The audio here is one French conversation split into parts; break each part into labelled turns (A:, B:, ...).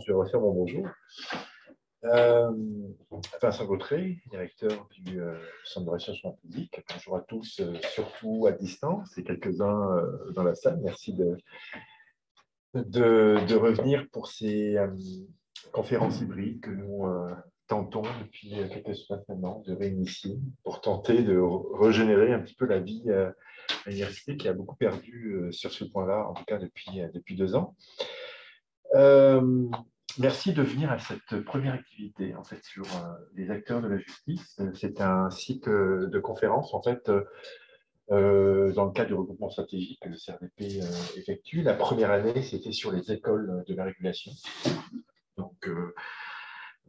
A: je vais refaire mon bonjour. Vincent Gautret, directeur du Centre de recherche en public. Bonjour à tous, surtout à distance et quelques-uns dans la salle. Merci de revenir pour ces conférences hybrides que nous tentons depuis quelques semaines maintenant de réinitier pour tenter de régénérer un petit peu la vie à l'université qui a beaucoup perdu sur ce point-là, en tout cas depuis 2 ans. Merci de venir à cette première activité en fait, sur les acteurs de la justice. C'est un cycle de conférences en fait, dans le cadre du regroupement stratégique que le CRDP effectue. La première année, c'était sur les écoles de la régulation. Donc,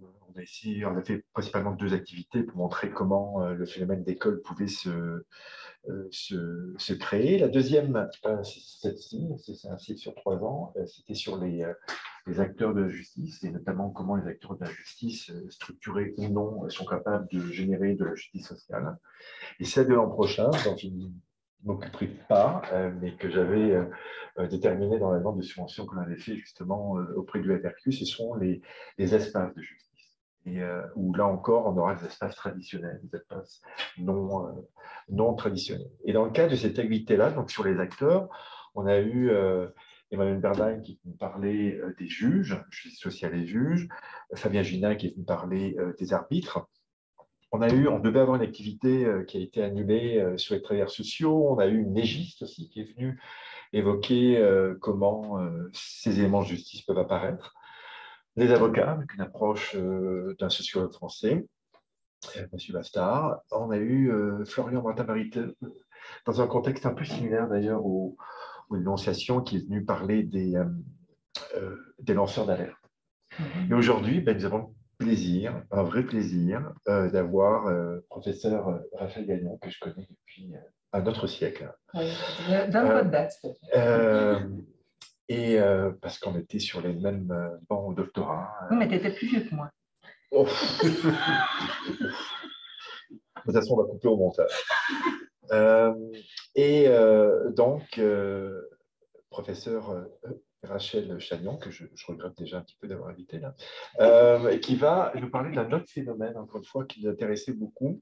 A: on a fait principalement 2 activités pour montrer comment le phénomène d'école pouvait se créer. La deuxième, celle-ci, c'est un cycle sur 3 ans, c'était sur les acteurs de la justice, et notamment comment les acteurs de la justice, structurés ou non, sont capables de générer de la justice sociale. Et celle de l'an prochain, dont je ne m'occuperai pas, mais que j'avais déterminé dans la demande de subvention qu'on avait fait justement auprès du FRQ, ce sont les espaces de justice. Et où là encore, on aura des espaces traditionnels, des espaces non traditionnels. Et dans le cadre de cette activité-là, donc sur les acteurs, on a eu Emmanuel Berdin qui nous parlait des juges, justice sociale et juges, Fabien Ginin qui est venu parler des arbitres. On devait avoir une activité qui a été annulée sur les travailleurs sociaux. On a eu une légiste aussi qui est venue évoquer comment ces éléments de justice peuvent apparaître. Les avocats, avec une approche d'un sociologue français, M. Bastard. On a eu Florian Martin-Marité, dans un contexte un peu similaire d'ailleurs aux dénonciations, qui est venu parler des lanceurs d'alerte. Et aujourd'hui, nous avons un vrai plaisir, d'avoir professeur Raphaël Gagnon, que je connais depuis un autre siècle.
B: Oui, d'un peu de date.
A: Et parce qu'on était sur les mêmes bancs au doctorat.
B: Oui, mais tu étais plus vieux que moi.
A: Oh. De toute façon, on va couper au montage. Donc, professeur Rachel Chagnon, que je regrette déjà un petit peu d'avoir invité là, qui va nous parler d'un autre phénomène, encore une fois, qui nous intéressait beaucoup,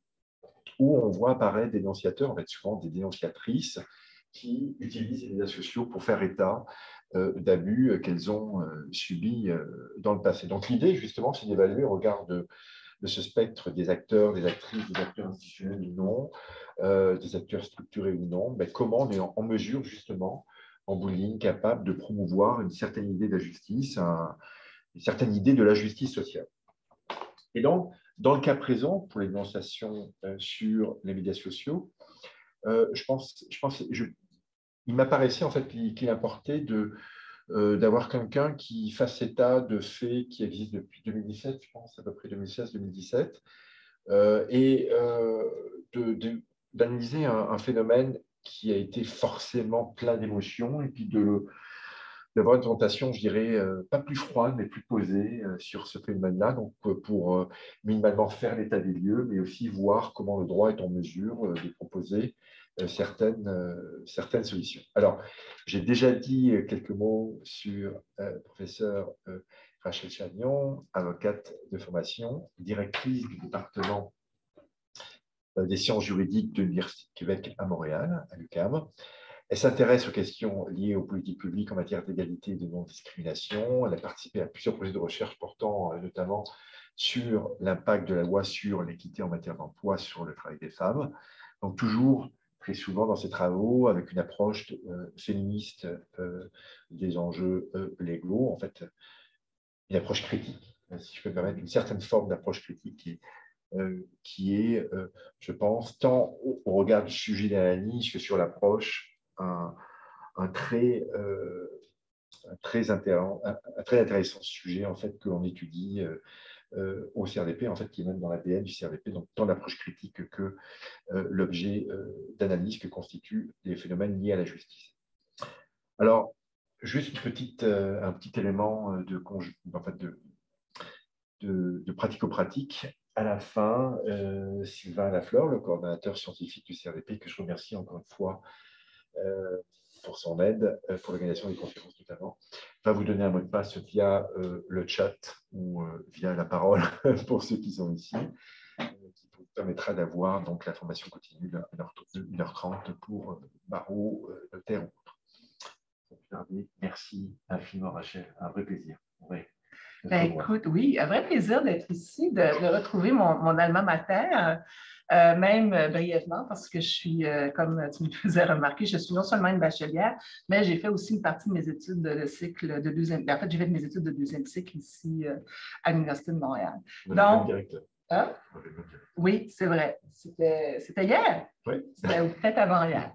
A: où on voit apparaître des dénonciateurs, en fait souvent des dénonciatrices, qui utilisent les médias sociaux pour faire état d'abus qu'elles ont subis dans le passé. Donc l'idée, justement, c'est d'évaluer au regard de ce spectre des acteurs, des actrices, des acteurs institutionnels ou non, des acteurs structurés ou non, comment on est en mesure, justement, en bout de ligne, capable de promouvoir une certaine idée de la justice, une certaine idée de la justice sociale. Et donc, dans le cas présent, pour les dénonciations sur les médias sociaux, il m'apparaissait en fait qu'il importait d'avoir quelqu'un qui fasse état de faits qui existent depuis 2017, je pense, à peu près 2016-2017, et d'analyser un phénomène qui a été forcément plein d'émotions, et puis d'avoir une présentation, je dirais, pas plus froide, mais plus posée sur ce phénomène-là, donc pour minimalement faire l'état des lieux, mais aussi voir comment le droit est en mesure de proposer certaines solutions. Alors, j'ai déjà dit quelques mots sur professeur Rachel Chagnon, avocate de formation, directrice du département des sciences juridiques de l'Université de Québec à Montréal, à l'UQAM. Elle s'intéresse aux questions liées aux politiques publiques en matière d'égalité et de non-discrimination. Elle a participé à plusieurs projets de recherche portant notamment sur l'impact de la loi sur l'équité en matière d'emploi sur le travail des femmes. Donc toujours, très souvent dans ses travaux, avec une approche féministe des enjeux légaux, en fait, une approche critique, si je peux me permettre, une certaine forme d'approche critique qui est, je pense, tant au regard du sujet d'analyse que sur l'approche, un très intéressant sujet en fait, que l'on étudie au CRDP, en fait, qui est même dans l'ADN du CRDP, donc tant l'approche critique que l'objet d'analyse que constituent les phénomènes liés à la justice. Alors, juste un petit élément de pratico-pratique. À la fin, Sylvain Lafleur, le coordonnateur scientifique du CRDP, que je remercie encore une fois pour son aide, pour l'organisation des conférences notamment, vais vous donner un mot de passe via le chat ou via la parole pour ceux qui sont ici, qui vous permettra d'avoir donc la formation continue à 1h30 pour barreau, notaire ou autre. Merci infiniment, Rachel. Un vrai plaisir. Ouais.
B: Ben, écoute, oui, un vrai plaisir d'être ici, de retrouver mon alma mater, même brièvement, parce que je suis, comme tu me faisais remarquer, je suis non seulement une bachelière, mais j'ai fait aussi une partie de mes études de cycle de deuxième. En fait, j'ai fait mes études de deuxième cycle ici à l'Université de Montréal. Donc, hein? Oui, c'est vrai. C'était hier?
A: Oui.
B: C'était peut-être avant hier.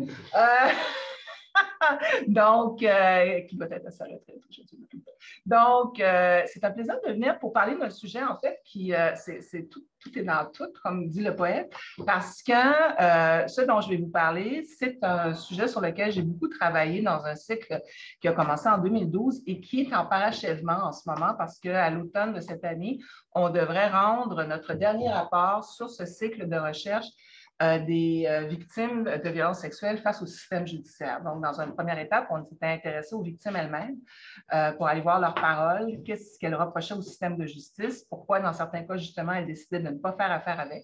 B: Donc, qui va être à sa retraite aujourd'hui. Donc, c'est un plaisir de venir pour parler d'un sujet, en fait, qui, tout est dans tout, comme dit le poète, parce que ce dont je vais vous parler, c'est un sujet sur lequel j'ai beaucoup travaillé dans un cycle qui a commencé en 2012 et qui est en parachèvement en ce moment, parce qu'à l'automne de cette année, on devrait rendre notre dernier rapport sur ce cycle de recherche des victimes de violences sexuelles face au système judiciaire. Donc, dans une première étape, on s'était intéressé aux victimes elles-mêmes pour aller voir leurs paroles, qu'est-ce qu'elles reprochaient au système de justice, pourquoi, dans certains cas, justement, elles décidaient de ne pas faire affaire avec.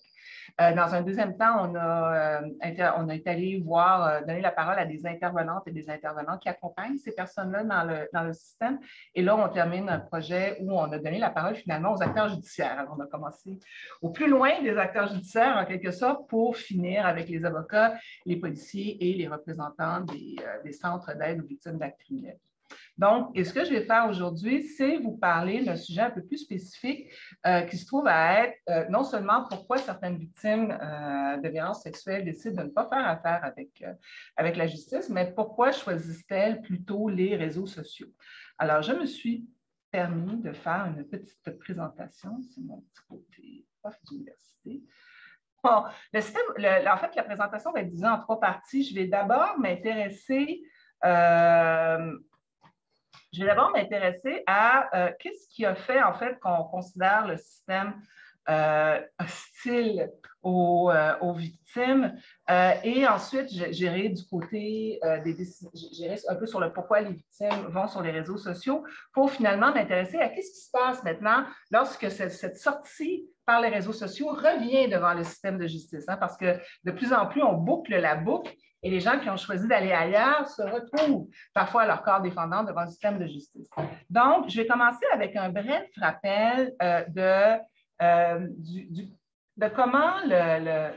B: Dans un deuxième temps, on est allé voir, donner la parole à des intervenantes et des intervenants qui accompagnent ces personnes-là dans le système. Et là, on termine un projet où on a donné la parole finalement aux acteurs judiciaires. Alors, on a commencé au plus loin des acteurs judiciaires, en quelque sorte, pour finir avec les avocats, les policiers et les représentants des centres d'aide aux victimes d'actes criminels. Donc, et ce que je vais faire aujourd'hui, c'est vous parler d'un sujet un peu plus spécifique qui se trouve à être non seulement pourquoi certaines victimes de violences sexuelles décident de ne pas faire affaire avec la justice, mais pourquoi choisissent-elles plutôt les réseaux sociaux. Alors, je me suis permis de faire une petite présentation. C'est mon petit côté prof d'université. Bon, en fait, la présentation va être divisée en 3 parties. Je vais d'abord m'intéresser à qu'est-ce qui a fait, en fait, qu'on considère le système hostile aux victimes. Et ensuite, j'irai du côté j'irai un peu sur le pourquoi les victimes vont sur les réseaux sociaux pour finalement m'intéresser à qu'est-ce qui se passe maintenant lorsque cette sortie par les réseaux sociaux revient devant le système de justice. Hein, parce que de plus en plus, on boucle la boucle. Et les gens qui ont choisi d'aller ailleurs se retrouvent parfois à leur corps défendant devant le système de justice. Donc, je vais commencer avec un bref rappel de comment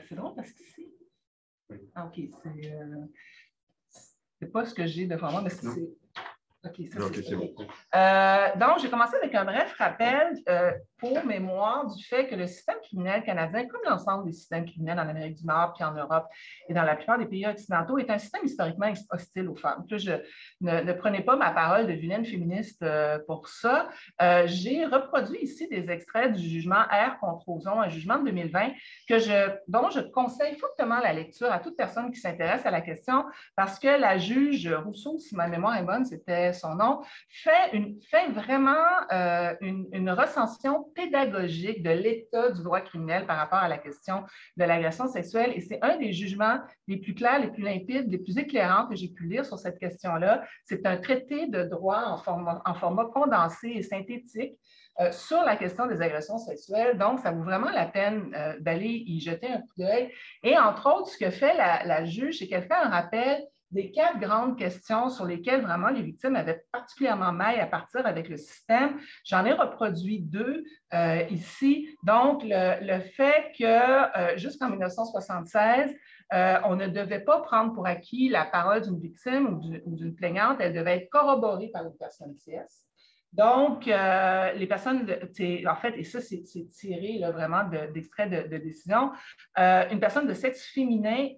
B: c'est drôle parce que c'est... OK, c'est pas ce que j'ai devant moi, mais c'est... OK, c'est bon. Donc, j'ai commencé avec un bref rappel pour mémoire du fait que le système criminel canadien, comme l'ensemble des systèmes criminels en Amérique du Nord puis en Europe et dans la plupart des pays occidentaux, est un système historiquement hostile aux femmes. Puis je ne prenez pas ma parole de vilaine féministe pour ça. J'ai reproduit ici des extraits du jugement R contre Ozon, un jugement de 2020 dont je conseille fortement la lecture à toute personne qui s'intéresse à la question parce que la juge Rousseau, si ma mémoire est bonne, c'était son nom, fait vraiment une recension pédagogique de l'état du droit criminel par rapport à la question de l'agression sexuelle. Et c'est un des jugements les plus clairs, les plus limpides, les plus éclairants que j'ai pu lire sur cette question-là. C'est un traité de droit en format condensé et synthétique sur la question des agressions sexuelles. Donc, ça vaut vraiment la peine d'aller y jeter un coup d'œil. Et entre autres, ce que fait la juge, c'est qu'elle fait un rappel des 4 grandes questions sur lesquelles vraiment les victimes avaient particulièrement mal à partir avec le système. J'en ai reproduit 2 ici. Donc, le fait que jusqu'en 1976, on ne devait pas prendre pour acquis la parole d'une victime ou d'une plaignante, elle devait être corroborée par une personne tierce. Donc, les personnes, en fait, et ça, c'est tiré là, vraiment d'extraits de décision, une personne de sexe féminin,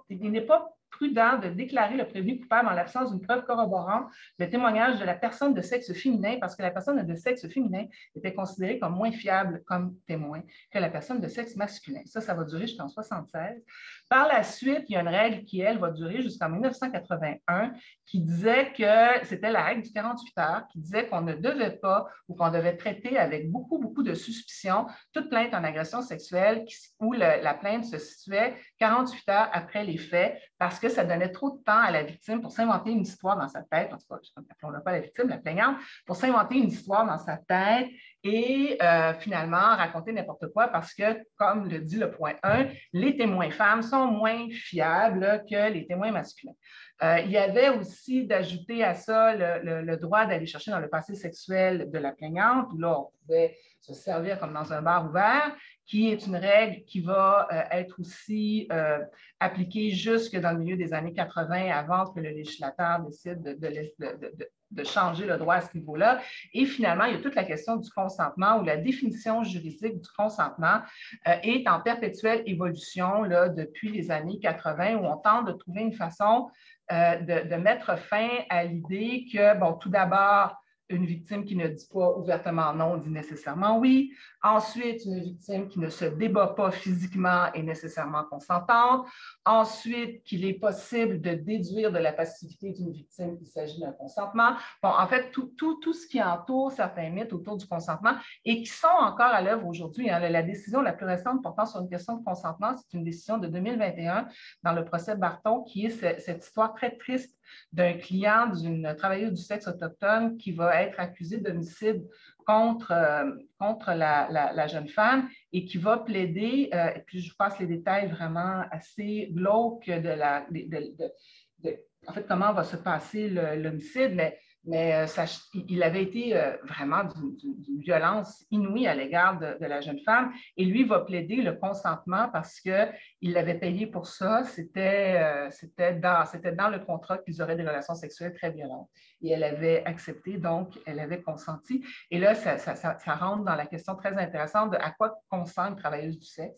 B: il n'est pas prudent de déclarer le prévenu coupable en l'absence d'une preuve corroborant le témoignage de la personne de sexe féminin parce que la personne de sexe féminin était considérée comme moins fiable comme témoin que la personne de sexe masculin. Ça va durer jusqu'en 1976. Par la suite, il y a une règle qui, elle, va durer jusqu'en 1981 qui disait que c'était la règle du 48 heures, qui disait qu'on ne devait pas ou qu'on devait traiter avec beaucoup, beaucoup de suspicion toute plainte en agression sexuelle où la plainte se situait 48 heures après les faits, parce que ça donnait trop de temps à la victime pour s'inventer une histoire dans sa tête, en tout cas, appelons-la pas la victime, la plaignante, pour s'inventer une histoire dans sa tête et finalement raconter n'importe quoi parce que, comme le dit le point 1, les témoins femmes sont moins fiables que les témoins masculins. Il y avait aussi d'ajouter à ça le droit d'aller chercher dans le passé sexuel de la plaignante, où là, on pouvait se servir comme dans un bar ouvert, qui est une règle qui va être aussi appliquée jusque dans le milieu des années 80, avant que le législateur décide de changer le droit à ce niveau-là. Et finalement, il y a toute la question du consentement, où la définition juridique du consentement est en perpétuelle évolution là, depuis les années 80, où on tente de trouver une façon de mettre fin à l'idée que, bon, tout d'abord, une victime qui ne dit pas ouvertement non dit nécessairement oui. Ensuite, une victime qui ne se débat pas physiquement est nécessairement consentante. Ensuite, qu'il est possible de déduire de la passivité d'une victime qu'il s'agit d'un consentement. Bon, en fait, tout ce qui entoure certains mythes autour du consentement et qui sont encore à l'œuvre aujourd'hui. Hein. La décision la plus récente portant sur une question de consentement, c'est une décision de 2021 dans le procès Barton, qui est cette histoire très triste d'un client d'une travailleuse du sexe autochtone qui va être accusée d'homicide contre la jeune femme et qui va plaider, et puis je vous passe les détails vraiment assez glauques en fait, comment va se passer l'homicide, mais il avait été vraiment d'une violence inouïe à l'égard de la jeune femme. Et lui va plaider le consentement parce qu'il l'avait payé pour ça. C'était dans le contrat qu'ils auraient des relations sexuelles très violentes. Et elle avait accepté, donc elle avait consenti. Et là, ça rentre dans la question très intéressante de à quoi consent une travailleuse du sexe,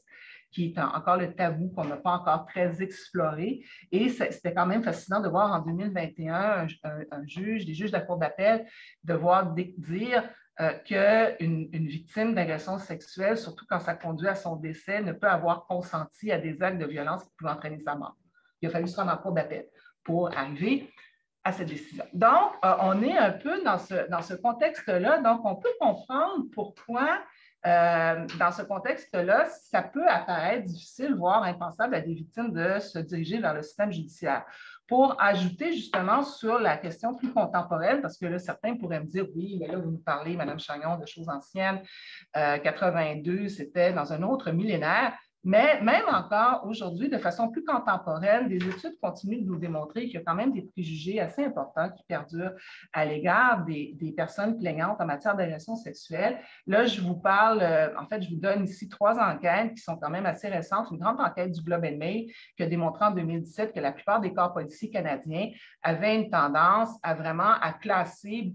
B: qui est encore le tabou qu'on n'a pas encore très exploré. Et c'était quand même fascinant de voir en 2021 des juges de la Cour d'appel devoir dire qu'une victime d'agression sexuelle, surtout quand ça conduit à son décès, ne peut avoir consenti à des actes de violence qui pouvaient entraîner sa mort. Il a fallu se rendre en Cour d'appel pour arriver à cette décision. Donc, on est un peu dans ce contexte-là. Donc, on peut comprendre pourquoi dans ce contexte-là, ça peut apparaître difficile, voire impensable à des victimes de se diriger vers le système judiciaire. Pour ajouter justement sur la question plus contemporaine, parce que là, certains pourraient me dire, oui, mais là, vous nous parlez, Mme Chagnon, de choses anciennes, 82, c'était dans un autre millénaire. Mais même encore aujourd'hui, de façon plus contemporaine, des études continuent de nous démontrer qu'il y a quand même des préjugés assez importants qui perdurent à l'égard des personnes plaignantes en matière d'agression sexuelle. Là, je vous parle, en fait, je vous donne ici 3 enquêtes qui sont quand même assez récentes. Une grande enquête du Globe and Mail qui a démontré en 2017 que la plupart des corps policiers canadiens avaient une tendance à vraiment classer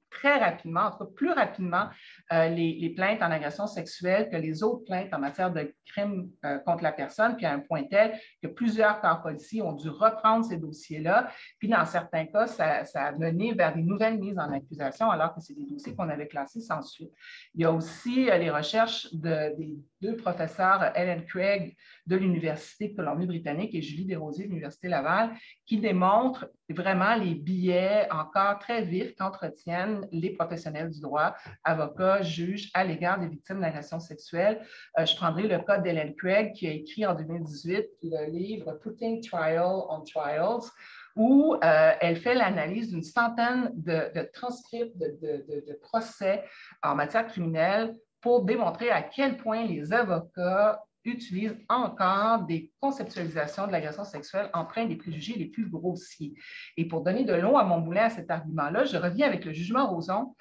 B: très rapidement, en tout cas plus rapidement, les plaintes en agression sexuelle que les autres plaintes en matière de crimes contre la personne, puis à un point tel que plusieurs corps policiers ont dû reprendre ces dossiers-là. Puis dans certains cas, ça a mené vers des nouvelles mises en accusation, alors que c'est des dossiers qu'on avait classés sans suite. Il y a aussi les recherches des 2 professeurs, Ellen Craig de l'Université de Colombie-Britannique et Julie Desrosiers de l'Université Laval, qui démontrent vraiment les biais encore très vifs qu'entretiennent les professionnels du droit, avocats, juges, à l'égard des victimes d'agression sexuelle. Je prendrai le cas d'Ellen Craig, qui a écrit en 2018 le livre « Putting Trial on Trials », où elle fait l'analyse d'une centaine de transcripts de procès en matière criminelle pour démontrer à quel point les avocats utilisent encore des conceptualisations de l'agression sexuelle empreintes des préjugés les plus grossiers. Et pour donner de l'eau à mon moulin à cet argument-là, je reviens avec le jugement Roson,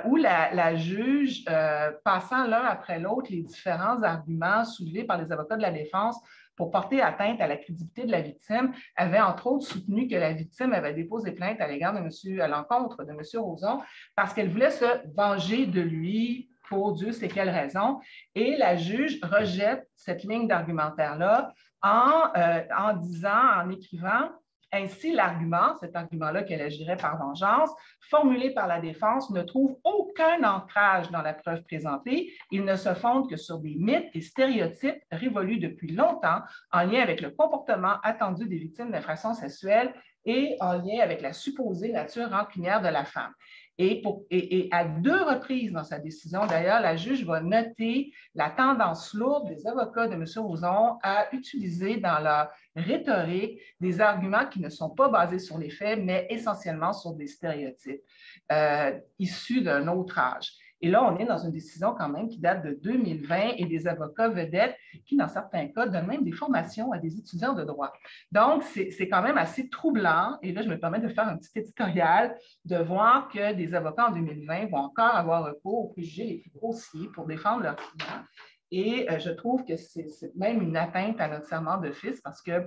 B: où la juge, passant l'un après l'autre les différents arguments soulevés par les avocats de la défense pour porter atteinte à la crédibilité de la victime, avait entre autres soutenu que la victime avait déposé plainte à l'encontre de M. Roson parce qu'elle voulait se venger de lui pour Dieu sait quelle raison. Et la juge rejette cette ligne d'argumentaire-là en écrivant ainsi l'argument, cet argument-là qu'elle agirait par vengeance, formulé par la défense, ne trouve aucun ancrage dans la preuve présentée. Il ne se fonde que sur des mythes et stéréotypes révolus depuis longtemps en lien avec le comportement attendu des victimes d'infractions sexuelles et en lien avec la supposée nature rancunière de la femme. Et à 2 reprises dans sa décision, d'ailleurs, la juge va noter la tendance lourde des avocats de M. Rozon à utiliser dans leur rhétorique des arguments qui ne sont pas basés sur les faits, mais essentiellement sur des stéréotypes issus d'un autre âge. Et là, on est dans une décision quand même qui date de 2020 et des avocats vedettes qui, dans certains cas, donnent même des formations à des étudiants de droit. Donc, c'est quand même assez troublant. Et là, je me permets de faire un petit éditorial, de voir que des avocats en 2020 vont encore avoir recours aux préjugés les plus grossiers pour défendre leurs clients. Et je trouve que c'est même une atteinte à notre serment d'office parce que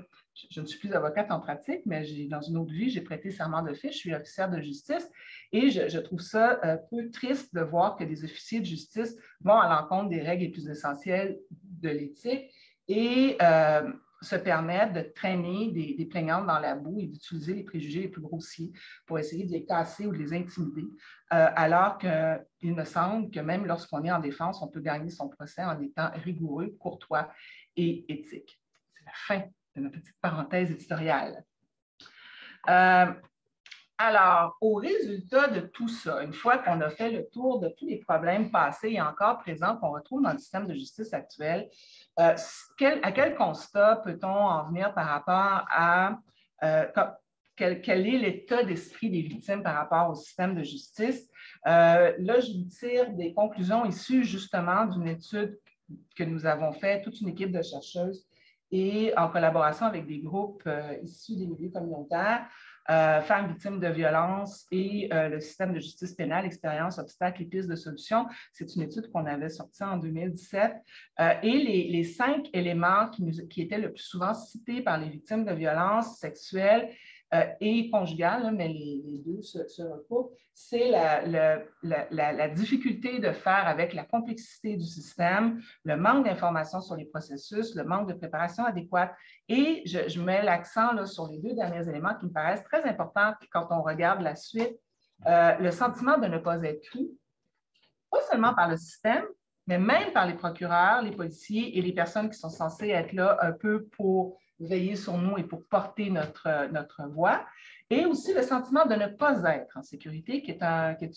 B: je ne suis plus avocate en pratique, mais dans une autre vie, j'ai prêté serment d'office, je suis officière de justice et je trouve ça un peu triste de voir que des officiers de justice vont à l'encontre des règles les plus essentielles de l'éthique et se permettre de traîner des plaignantes dans la boue et d'utiliser les préjugés les plus grossiers pour essayer de les casser ou de les intimider, alors qu'il me semble que même lorsqu'on est en défense, on peut gagner son procès en étant rigoureux, courtois et éthique. C'est la fin de ma petite parenthèse éditoriale. Alors, au résultat de tout ça, une fois qu'on a fait le tour de tous les problèmes passés et encore présents qu'on retrouve dans le système de justice actuel, à quel constat peut-on en venir par rapport à quel est l'état d'esprit des victimes par rapport au système de justice? Là, je vous tire des conclusions issues justement d'une étude que nous avons faite, toute une équipe de chercheuses et en collaboration avec des groupes issus des milieux communautaires, femmes victimes de violences et le système de justice pénale, expériences, obstacles et pistes de solutions. C'est une étude qu'on avait sortie en 2017. Et les 5 éléments qui étaient le plus souvent cités par les victimes de violences sexuelles et conjugales, mais les deux se recoupent, c'est la difficulté de faire avec la complexité du système, le manque d'informations sur les processus, le manque de préparation adéquate. Et je mets l'accent sur les 2 derniers éléments qui me paraissent très importants quand on regarde la suite. Le sentiment de ne pas être cru, pas seulement par le système, mais même par les procureurs, les policiers et les personnes qui sont censées être là un peu pour veiller sur nous et pour porter notre voix. Et aussi le sentiment de ne pas être en sécurité, qui est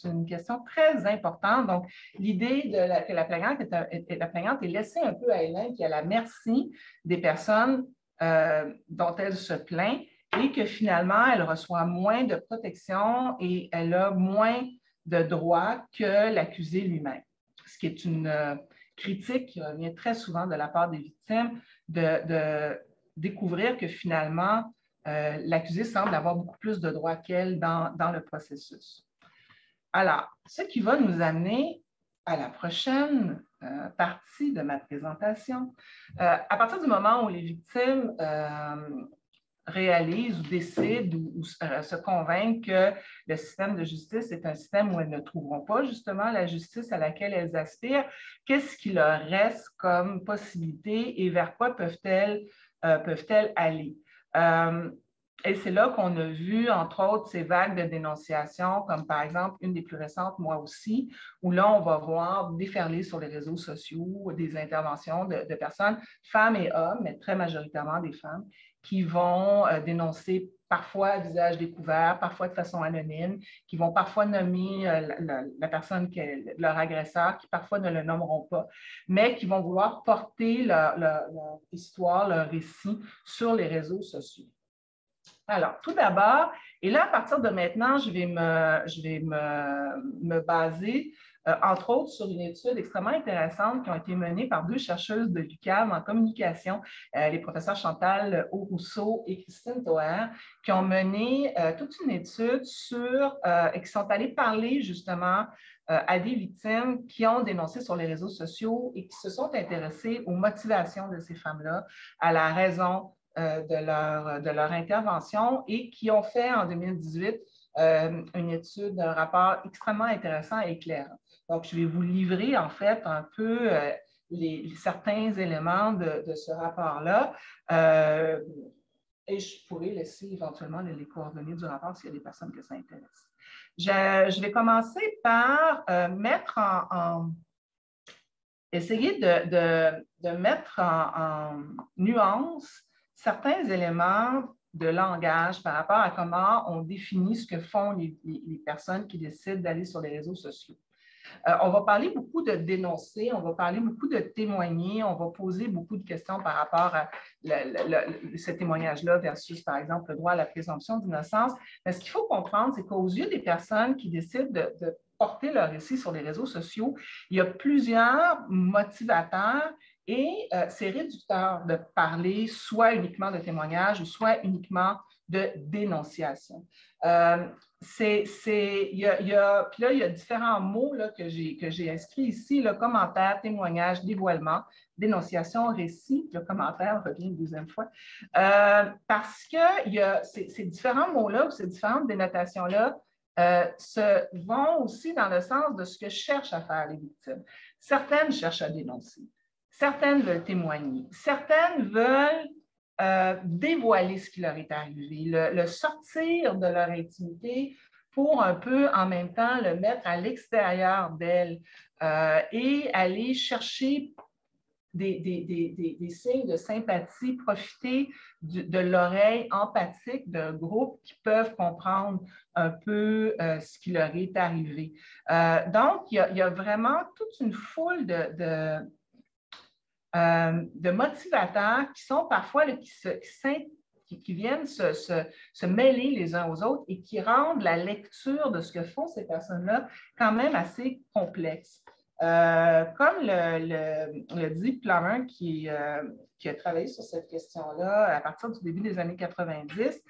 B: une question très importante. Donc, l'idée que la plaignante est laissée un peu à elle-même, qui est à la merci des personnes dont elle se plaint et que finalement, elle reçoit moins de protection et elle a moins de droits que l'accusé lui-même. Ce qui est une critique qui revient très souvent de la part des victimes de découvrir que finalement, l'accusé semble avoir beaucoup plus de droits qu'elle dans le processus. Alors, ce qui va nous amener à la prochaine partie de ma présentation. À partir du moment où les victimes réalisent ou décident ou se convaincent que le système de justice est un système où elles ne trouveront pas justement la justice à laquelle elles aspirent, qu'est-ce qui leur reste comme possibilité et vers quoi peuvent-elles aller? Et c'est là qu'on a vu, entre autres, ces vagues de dénonciation, comme par exemple une des plus récentes, moi aussi, où là, on va voir déferler sur les réseaux sociaux des interventions de personnes, femmes et hommes, mais très majoritairement des femmes, qui vont dénoncer parfois à visage découvert, parfois de façon anonyme, qui vont parfois nommer la personne, leur agresseur, qui parfois ne le nommeront pas, mais qui vont vouloir porter leur histoire, leur récit sur les réseaux sociaux. Alors, tout d'abord, et là, à partir de maintenant, je vais me baser, entre autres, sur une étude extrêmement intéressante qui a été menée par 2 chercheuses de l'UQAM en communication, les professeurs Chantal Aurousseau et Christine Thoer, qui ont mené toute une étude et qui sont allées parler justement à des victimes qui ont dénoncé sur les réseaux sociaux et qui se sont intéressées aux motivations de ces femmes-là, à la raison de leur intervention et qui ont fait en 2018 une étude, un rapport extrêmement intéressant et éclairant. Donc, je vais vous livrer en fait un peu certains éléments de ce rapport-là et je pourrais laisser éventuellement les coordonnées du rapport s'il y a des personnes que ça intéresse. Je vais commencer par essayer de mettre en nuance certains éléments de langage par rapport à comment on définit ce que font les personnes qui décident d'aller sur les réseaux sociaux. On va parler beaucoup de dénoncer, on va parler beaucoup de témoigner, on va poser beaucoup de questions par rapport à ce témoignage-là versus, par exemple, le droit à la présomption d'innocence. Mais ce qu'il faut comprendre, c'est qu'aux yeux des personnes qui décident de porter leur récit sur les réseaux sociaux, il y a plusieurs motivateurs et c'est réducteur de parler soit uniquement de témoignage ou soit uniquement de dénonciation. Puis là, il y a différents mots là, que j'ai inscrits ici, le commentaire, témoignage, dévoilement, dénonciation, récit. Le commentaire revient une deuxième fois. Parce que ces différents mots-là ou ces différentes dénotations-là vont aussi dans le sens de ce que cherchent à faire les victimes. Certaines cherchent à dénoncer, certaines veulent témoigner, certaines veulent dévoiler ce qui leur est arrivé, le sortir de leur intimité pour un peu en même temps le mettre à l'extérieur d'elles et aller chercher des signes de sympathie, profiter de l'oreille empathique d'un groupe qui peuvent comprendre un peu ce qui leur est arrivé. Donc, il y a vraiment toute une foule de motivateurs qui sont parfois qui viennent se mêler les uns aux autres et qui rendent la lecture de ce que font ces personnes-là quand même assez complexe. Comme le dit Plummer, qui a travaillé sur cette question-là à partir du début des années 90,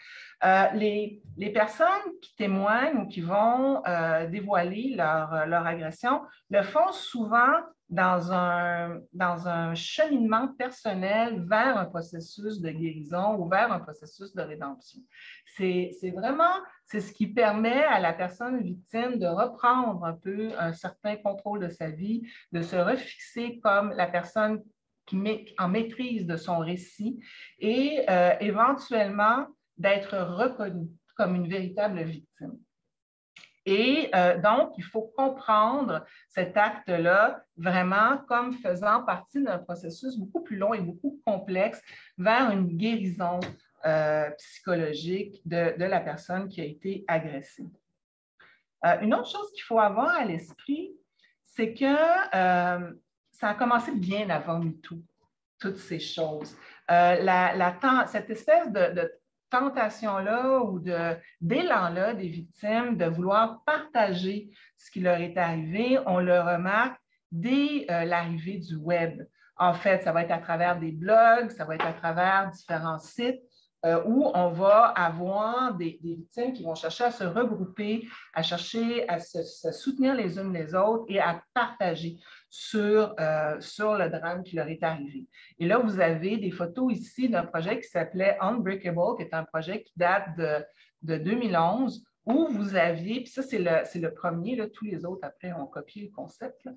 B: les personnes qui témoignent ou qui vont dévoiler leur agression le font souvent dans un cheminement personnel vers un processus de guérison ou vers un processus de rédemption. C'est ce qui permet à la personne victime de reprendre un peu un certain contrôle de sa vie, de se refixer comme la personne en maîtrise de son récit et éventuellement d'être reconnue comme une véritable victime. Et donc, il faut comprendre cet acte-là vraiment comme faisant partie d'un processus beaucoup plus long et beaucoup complexe vers une guérison psychologique de la personne qui a été agressée. Une autre chose qu'il faut avoir à l'esprit, c'est que ça a commencé bien avant MeToo, toutes ces choses. Cette espèce de tentation-là ou d'élan-là des victimes de vouloir partager ce qui leur est arrivé, on le remarque dès l'arrivée du web. En fait, ça va être à travers des blogs, ça va être à travers différents sites où on va avoir des victimes qui vont chercher à se regrouper, à chercher à se soutenir les unes les autres et à partager sur le drame qui leur est arrivé. Et là, vous avez des photos ici d'un projet qui s'appelait Unbreakable, qui est un projet qui date de 2011, où vous aviez, puis ça, c'est le premier, là, tous les autres, après, ont copié le concept.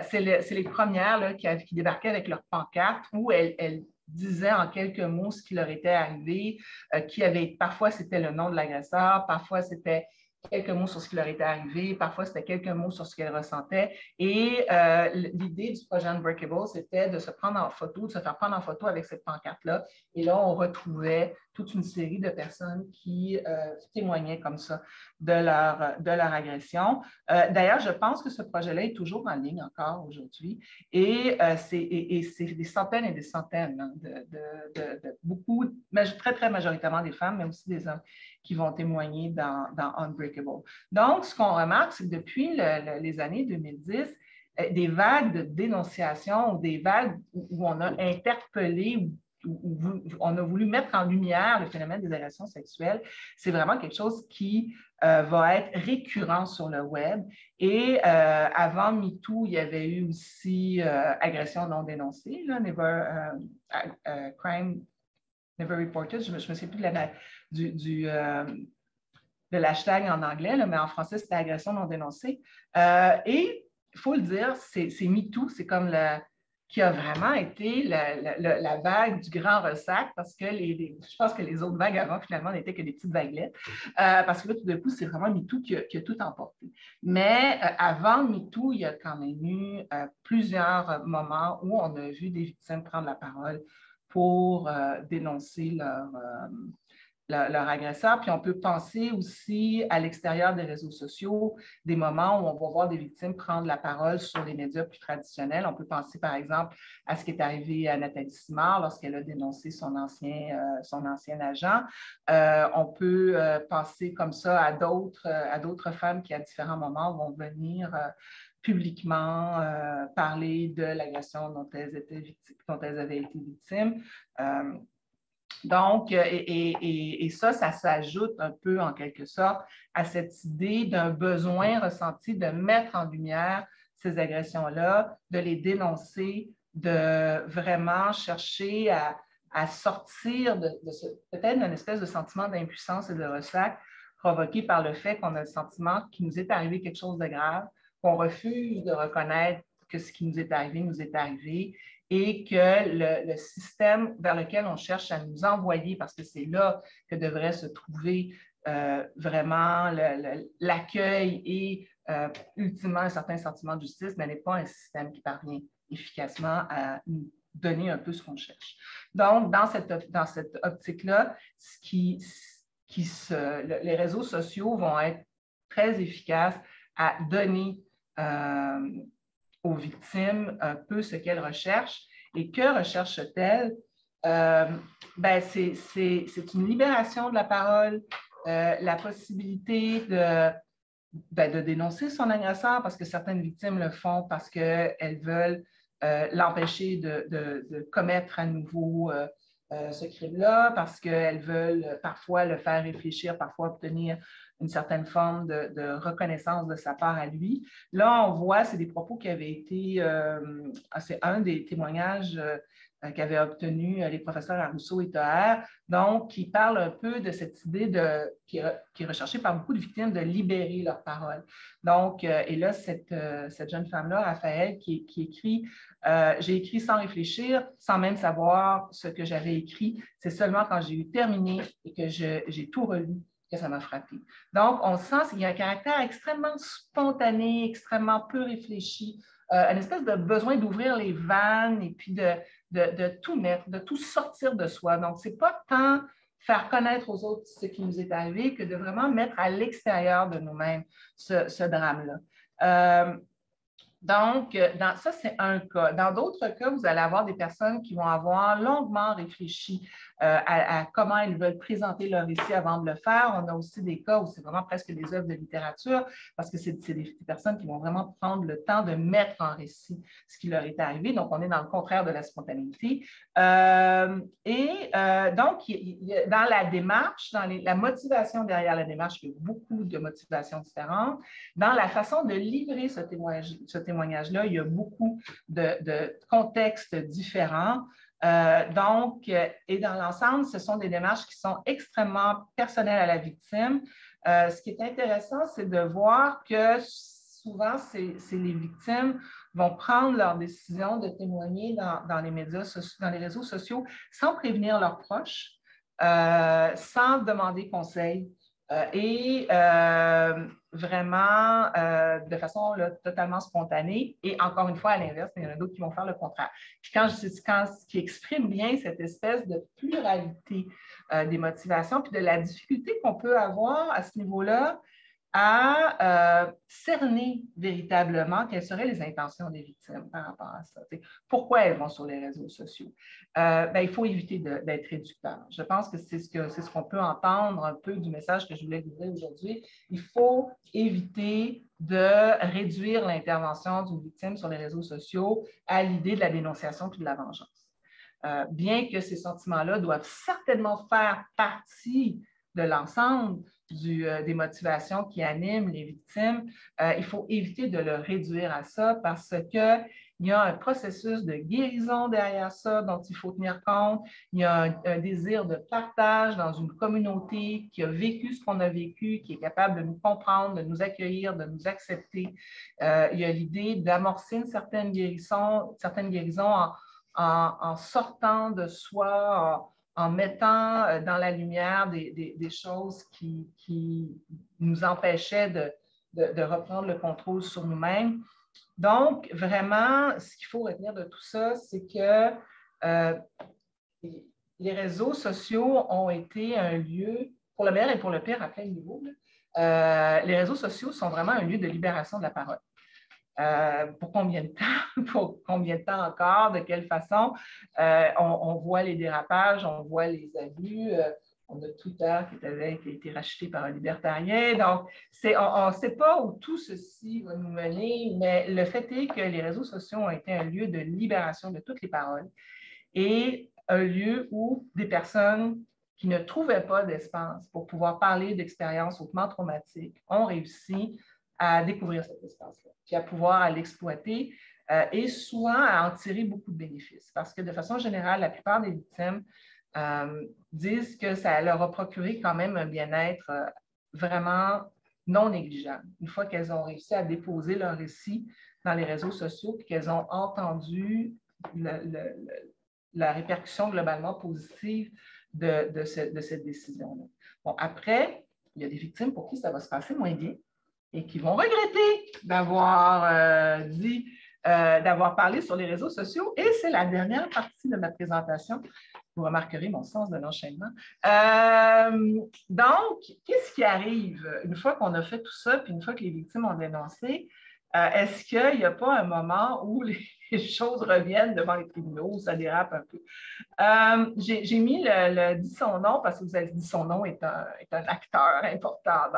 B: C'est les premières là, qui débarquaient avec leur pancarte où elles disaient en quelques mots ce qui leur était arrivé, parfois c'était le nom de l'agresseur, parfois c'était quelques mots sur ce qui leur était arrivé, parfois c'était quelques mots sur ce qu'elles ressentaient. Et l'idée du projet Unbreakable, c'était de se prendre en photo, de se faire prendre en photo avec cette pancarte-là. Et là, on retrouvait toute une série de personnes qui témoignaient comme ça de leur agression. D'ailleurs, je pense que ce projet-là est toujours en ligne encore aujourd'hui. Et c'est des centaines et des centaines hein, de beaucoup, très, très majoritairement des femmes, mais aussi des hommes qui vont témoigner dans Unbreakable. Donc, ce qu'on remarque, c'est que depuis les années 2010, des vagues de dénonciation ou des vagues où on a interpellé où on a voulu mettre en lumière le phénomène des agressions sexuelles, c'est vraiment quelque chose qui va être récurrent sur le web. Et avant MeToo, il y avait eu aussi agression non dénoncée, là, crime never reported, je ne me souviens plus de l'hashtag en anglais, là, mais en français, c'était agression non dénoncée. Et il faut le dire, c'est MeToo, c'est comme qui a vraiment été la vague du grand ressac parce que je pense que les autres vagues avant, finalement, n'étaient que des petites vaguelettes. Parce que là, tout d'un coup, c'est vraiment MeToo qui a tout emporté. Mais avant MeToo, il y a quand même eu plusieurs moments où on a vu des victimes prendre la parole pour dénoncer leur agresseur. Puis on peut penser aussi à l'extérieur des réseaux sociaux, des moments où on va voir des victimes prendre la parole sur les médias plus traditionnels. On peut penser par exemple à ce qui est arrivé à Nathalie Simard lorsqu'elle a dénoncé son ancien agent. On peut penser comme ça à d'autres femmes qui à différents moments vont venir publiquement parler de l'agression dont elles avaient été victimes. Donc, et ça s'ajoute un peu en quelque sorte à cette idée d'un besoin ressenti de mettre en lumière ces agressions-là, de les dénoncer, de vraiment chercher à sortir peut-être d'une espèce de sentiment d'impuissance et de ressac provoqué par le fait qu'on a le sentiment qu'il nous est arrivé quelque chose de grave, qu'on refuse de reconnaître que ce qui nous est arrivé et que le système vers lequel on cherche à nous envoyer, parce que c'est là que devrait se trouver vraiment l'accueil et ultimement un certain sentiment de justice, mais n'est pas un système qui parvient efficacement à nous donner un peu ce qu'on cherche. Donc, dans cette optique-là, les réseaux sociaux vont être très efficaces à donner aux victimes un peu ce qu'elles recherchent. Et que recherchent-elles? C'est une libération de la parole, la possibilité de dénoncer son agresseur parce que certaines victimes le font parce qu'elles veulent l'empêcher de commettre à nouveau ce crime-là, parce qu'elles veulent parfois le faire réfléchir, parfois obtenir une certaine forme de reconnaissance de sa part à lui. Là, on voit, c'est des propos qui avaient été, c'est un des témoignages qu'avaient obtenu les professeurs à Rousseau et Toher, donc qui parle un peu de cette idée qui est recherchée par beaucoup de victimes de libérer leur parole. Donc, et là, cette jeune femme-là, Raphaël, qui écrit j'ai écrit sans réfléchir, sans même savoir ce que j'avais écrit. C'est seulement quand j'ai eu terminé et que j'ai tout relu que ça m'a frappé. Donc, on sent qu'il y a un caractère extrêmement spontané, extrêmement peu réfléchi, une espèce de besoin d'ouvrir les vannes et puis de tout mettre, de tout sortir de soi. Donc, ce n'est pas tant faire connaître aux autres ce qui nous est arrivé que de vraiment mettre à l'extérieur de nous-mêmes ce drame-là. Donc, ça, c'est un cas. Dans d'autres cas, vous allez avoir des personnes qui vont avoir longuement réfléchi à comment elles veulent présenter leur récit avant de le faire. On a aussi des cas où c'est vraiment presque des œuvres de littérature parce que c'est des personnes qui vont vraiment prendre le temps de mettre en récit ce qui leur est arrivé. Donc, on est dans le contraire de la spontanéité. Donc, dans la démarche, dans la motivation derrière la démarche, il y a beaucoup de motivations différentes. Dans la façon de livrer ce témoignage-là, il y a beaucoup de contextes différents. Et dans l'ensemble, ce sont des démarches qui sont extrêmement personnelles à la victime. Ce qui est intéressant, c'est de voir que souvent, les victimes vont prendre leur décision de témoigner dans les médias, dans les réseaux sociaux, sans prévenir leurs proches, sans demander conseil. Vraiment de façon totalement spontanée et encore une fois à l'inverse, il y en a d'autres qui vont faire le contraire. Puis ce qui exprime bien cette espèce de pluralité des motivations puis de la difficulté qu'on peut avoir à ce niveau-là à cerner véritablement quelles seraient les intentions des victimes par rapport à ça. Pourquoi elles vont sur les réseaux sociaux? Il faut éviter d'être réducteur. Je pense que c'est ce qu'on peut entendre un peu du message que je voulais livrer aujourd'hui. Il faut éviter de réduire l'intervention d'une victime sur les réseaux sociaux à l'idée de la dénonciation puis de la vengeance. Bien que ces sentiments-là doivent certainement faire partie de l'ensemble des motivations qui animent les victimes, il faut éviter de le réduire à ça parce qu'il y a un processus de guérison derrière ça dont il faut tenir compte. Il y a un désir de partage dans une communauté qui a vécu ce qu'on a vécu, qui est capable de nous comprendre, de nous accueillir, de nous accepter. Il y a l'idée d'amorcer une certaine guérison en sortant de soi, en mettant dans la lumière des choses qui nous empêchaient de reprendre le contrôle sur nous-mêmes. Donc, vraiment, ce qu'il faut retenir de tout ça, c'est que les réseaux sociaux ont été un lieu, pour le meilleur et pour le pire, à plein niveau, les réseaux sociaux sont vraiment un lieu de libération de la parole. Pour combien de temps? Pour combien de temps encore? De quelle façon? On voit les dérapages, on voit les abus. On a Twitter qui a été racheté par un libertarien. Donc, on ne sait pas où tout ceci va nous mener, mais le fait est que les réseaux sociaux ont été un lieu de libération de toutes les paroles et un lieu où des personnes qui ne trouvaient pas d'espace pour pouvoir parler d'expériences hautement traumatiques ont réussi à découvrir cet espace-là, puis à pouvoir l'exploiter et souvent à en tirer beaucoup de bénéfices. Parce que de façon générale, la plupart des victimes disent que ça leur a procuré quand même un bien-être vraiment non négligeable. Une fois qu'elles ont réussi à déposer leur récit dans les réseaux sociaux, puis qu'elles ont entendu la répercussion globalement positive de cette décision-là. Bon, après, il y a des victimes pour qui ça va se passer moins bien et qui vont regretter d'avoir d'avoir parlé sur les réseaux sociaux. Et c'est la dernière partie de ma présentation. Vous remarquerez mon sens de l'enchaînement. Donc, qu'est-ce qui arrive une fois qu'on a fait tout ça, puis une fois que les victimes ont dénoncé? Est-ce qu'il n'y a pas un moment où les choses reviennent devant les tribunaux, où ça dérape un peu? J'ai mis le dit son nom parce que vous avez dit son nom est un acteur important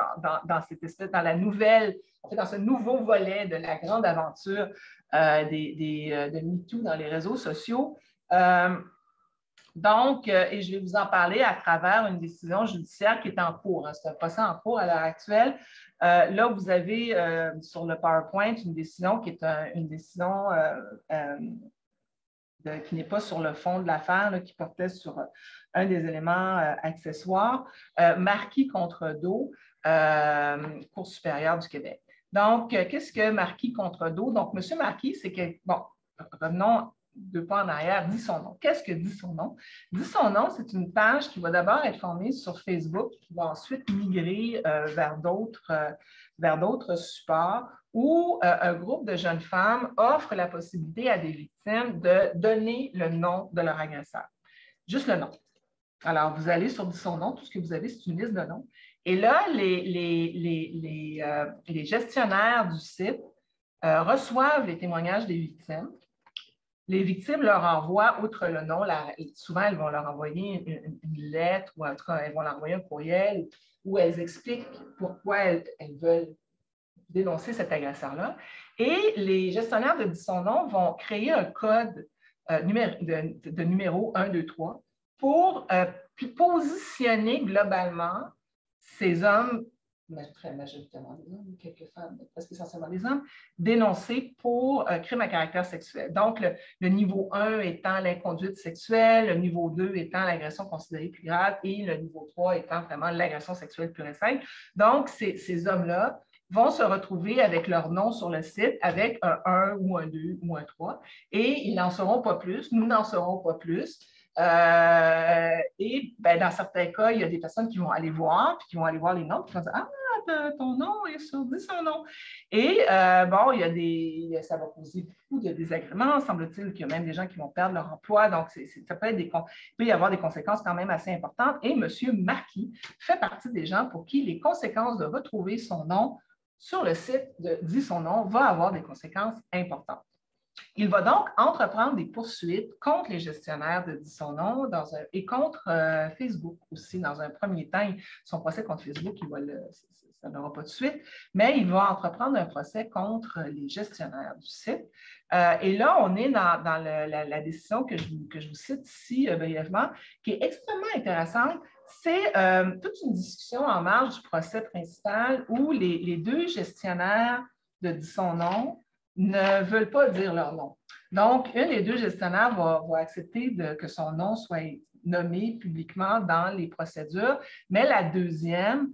B: dans cette espèce, dans la nouvelle, en fait, dans ce nouveau volet de la grande aventure de MeToo dans les réseaux sociaux. Donc, et je vais vous en parler à travers une décision judiciaire qui est en cours. C'est un procès en cours à l'heure actuelle. Là, vous avez sur le PowerPoint une décision qui est une décision qui n'est pas sur le fond de l'affaire, qui portait sur un des éléments accessoires, Marquis contre Doe, Cour supérieure du Québec. Donc, qu'est-ce que Marquis contre Doe? Donc, M. Marquis, c'est que, bon, revenons 2 pas en arrière, dit son nom. Qu'est-ce que dit son nom? Dit son nom, c'est une page qui va d'abord être formée sur Facebook, qui va ensuite migrer vers d'autres supports, où un groupe de jeunes femmes offre la possibilité à des victimes de donner le nom de leur agresseur. Juste le nom. Alors, vous allez sur Dit son nom, tout ce que vous avez, c'est une liste de noms. Et là, les gestionnaires du site reçoivent les témoignages des victimes. Les victimes leur envoient, outre le nom, souvent elles vont leur envoyer une lettre ou en tout cas, elles vont leur envoyer un courriel où elles expliquent pourquoi elles veulent dénoncer cet agresseur-là. Et les gestionnaires de Dit son nom vont créer un code de numéro 1, 2, 3 pour positionner globalement ces hommes, très majoritairement des hommes, quelques femmes, presque essentiellement des hommes, dénoncés pour crime à caractère sexuel. Donc, le niveau 1 étant l'inconduite sexuelle, le niveau 2 étant l'agression considérée plus grave et le niveau 3 étant vraiment l'agression sexuelle pure et simple. Donc, ces hommes-là vont se retrouver avec leur nom sur le site avec un 1 ou un 2 ou un 3 et ils n'en sauront pas plus, nous n'en saurons pas plus. Et ben, dans certains cas, il y a des personnes qui vont aller voir, puis qui vont aller voir les noms, puis qui vont dire « Ah, ton nom est sur Dit son nom. » Et bon, ça va causer beaucoup de désagréments. Semble-t-il qu'il y a même des gens qui vont perdre leur emploi. Donc, ça il peut y avoir des conséquences quand même assez importantes. Et M. Marquis fait partie des gens pour qui les conséquences de retrouver son nom sur le site de Dit son nom vont avoir des conséquences importantes. Il va donc entreprendre des poursuites contre les gestionnaires de Dit son nom et contre Facebook aussi. Dans un premier temps, son procès contre Facebook, ça n'aura pas de suite, mais il va entreprendre un procès contre les gestionnaires du site. Et là, on est dans la décision que je vous cite ici brièvement, qui est extrêmement intéressante. C'est toute une discussion en marge du procès principal où les 2 gestionnaires de Dit son nom ne veulent pas dire leur nom. Donc, une des 2 gestionnaires va accepter que son nom soit nommé publiquement dans les procédures, mais la deuxième,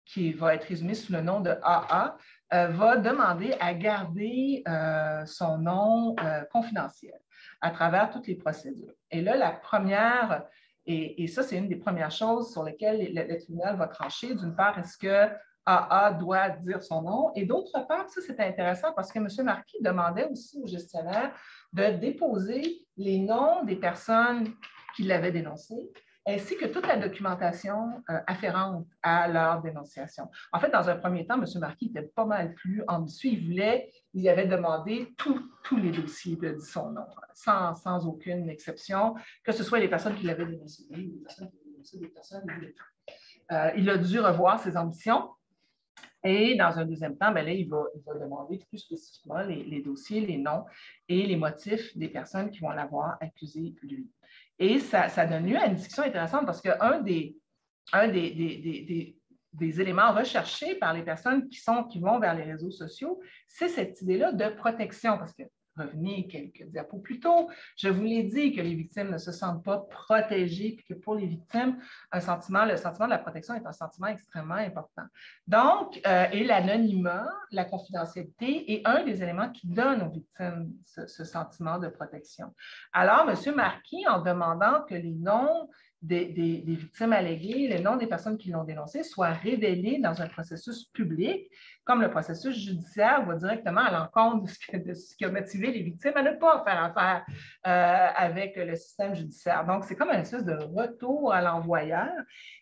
B: qui va être résumée sous le nom de AA, va demander à garder son nom confidentiel à travers toutes les procédures. Et là, la première, et ça, c'est une des premières choses sur lesquelles le tribunal va trancher. D'une part, est-ce que AA doit dire son nom. Et d'autre part, ça, c'est intéressant parce que M. Marquis demandait aussi aux gestionnaires de déposer les noms des personnes qui l'avaient dénoncé, ainsi que toute la documentation afférente à leur dénonciation. En fait, dans un premier temps, M. Marquis était pas mal plus ambitieux. Il avait demandé tous les dossiers de son nom, sans aucune exception, que ce soit les personnes qui l'avaient dénoncé, les personnes qui l'avaient dénoncé, des personnes il a dû revoir ses ambitions. Et dans un deuxième temps, bien là, il va demander plus spécifiquement les dossiers, les noms et les motifs des personnes qui vont l'avoir accusé, lui. Et ça donne lieu à une discussion intéressante parce qu'un des éléments recherchés par les personnes qui vont vers les réseaux sociaux, c'est cette idée-là de protection. Parce que, revenez quelques diapos plus tôt, je vous l'ai dit que les victimes ne se sentent pas protégées, puis que pour les victimes, le sentiment de la protection est un sentiment extrêmement important. Donc, et l'anonymat, la confidentialité est un des éléments qui donne aux victimes ce sentiment de protection. Alors, M. Marquis, en demandant que les noms des victimes alléguées, les noms des personnes qui l'ont dénoncé soient révélés dans un processus public, comme le processus judiciaire va directement à l'encontre de ce qui a motivé les victimes à ne pas faire affaire avec le système judiciaire. Donc, c'est comme une espèce de retour à l'envoyeur.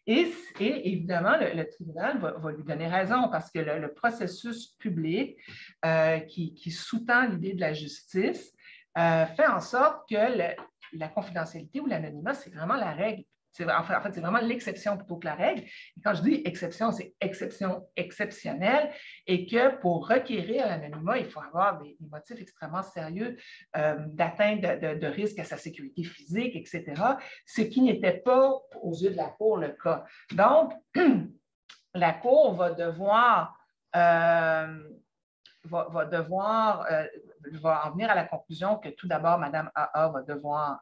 B: Et évidemment, le tribunal va lui donner raison parce que le processus public qui sous-tend l'idée de la justice fait en sorte que la confidentialité ou l'anonymat, c'est vraiment la règle. En fait, c'est vraiment l'exception plutôt que la règle. Et quand je dis exception, c'est exception exceptionnelle et que pour requérir l'anonymat, il faut avoir des motifs extrêmement sérieux d'atteinte de risque à sa sécurité physique, etc., ce qui n'était pas, aux yeux de la Cour, le cas. Donc, la Cour va en venir à la conclusion que tout d'abord, Mme AA va devoir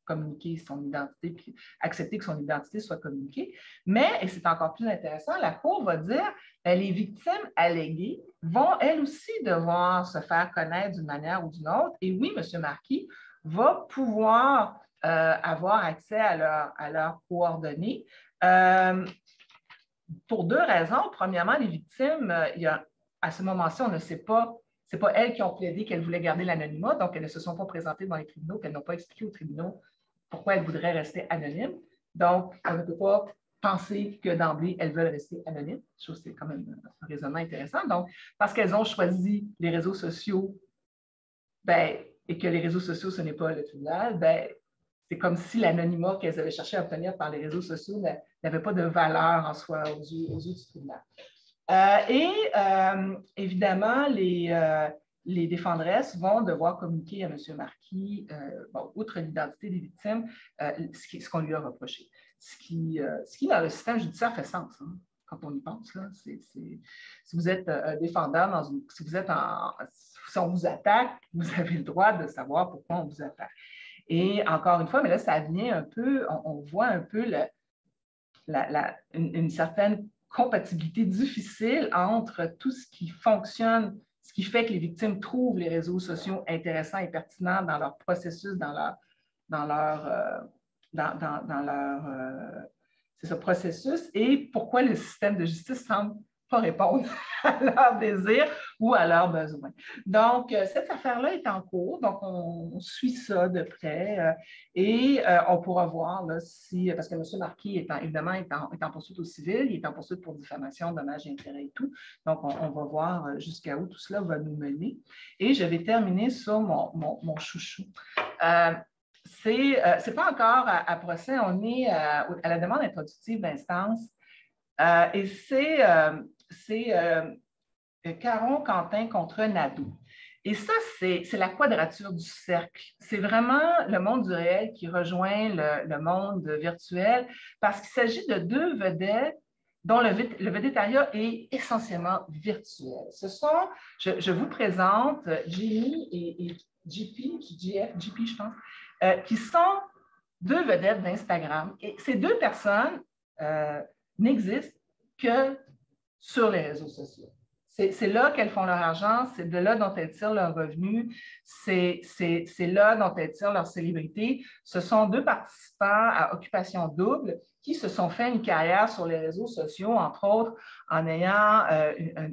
B: communiquer son identité, puis accepter que son identité soit communiquée. Mais, et c'est encore plus intéressant, la Cour va dire que les victimes alléguées vont elles aussi devoir se faire connaître d'une manière ou d'une autre. Et oui, M. Marquis va pouvoir avoir accès à leurs coordonnées. Pour deux raisons. Premièrement, les victimes, à ce moment-ci, on ne sait pas. Ce n'est pas elles qui ont plaidé qu'elles voulaient garder l'anonymat, donc elles ne se sont pas présentées dans les tribunaux, qu'elles n'ont pas expliqué aux tribunaux pourquoi elles voudraient rester anonymes. Donc, on ne peut pas penser que d'emblée, elles veulent rester anonymes. Je trouve que c'est quand même un raisonnement intéressant. Donc, parce qu'elles ont choisi les réseaux sociaux, et que les réseaux sociaux, ce n'est pas le tribunal, c'est comme si l'anonymat qu'elles avaient cherché à obtenir par les réseaux sociaux n'avait pas de valeur en soi aux yeux du tribunal. Évidemment, les défendresses vont devoir communiquer à M. Marquis, outre l'identité des victimes, ce qu'on lui a reproché. Ce qui, dans le système judiciaire, fait sens, hein, quand on y pense. Là. Si vous êtes un défendeur, si on vous attaque, vous avez le droit de savoir pourquoi on vous attaque. Et encore une fois, mais là, ça vient un peu, on voit un peu une certaine compatibilité difficile entre tout ce qui fonctionne, ce qui fait que les victimes trouvent les réseaux sociaux intéressants et pertinents dans leur processus, c'est ce processus, et pourquoi le système de justice semble pas répondre à leurs désirs ou à leurs besoins. Donc, cette affaire-là est en cours, donc on suit ça de près et on pourra voir là, si, parce que M. Marquis, évidemment, est en poursuite au civil, il est en poursuite pour diffamation, dommages et intérêts et tout. Donc, on va voir jusqu'à où tout cela va nous mener. Et je vais terminer sur mon chouchou. C'est pas encore à procès, on est à la demande introductive d'instance et c'est Caron-Quentin contre Nadeau. Et ça, c'est la quadrature du cercle. C'est vraiment le monde du réel qui rejoint le monde virtuel parce qu'il s'agit de deux vedettes dont le védétariat est essentiellement virtuel. Ce sont, je vous présente Jamie et JP, je pense, qui sont deux vedettes d'Instagram. Et ces deux personnes n'existent que sur les réseaux sociaux. C'est là qu'elles font leur argent, c'est de là dont elles tirent leurs revenus, c'est là dont elles tirent leur célébrité. Ce sont 2 participants à Occupation Double qui se sont fait une carrière sur les réseaux sociaux, entre autres en ayant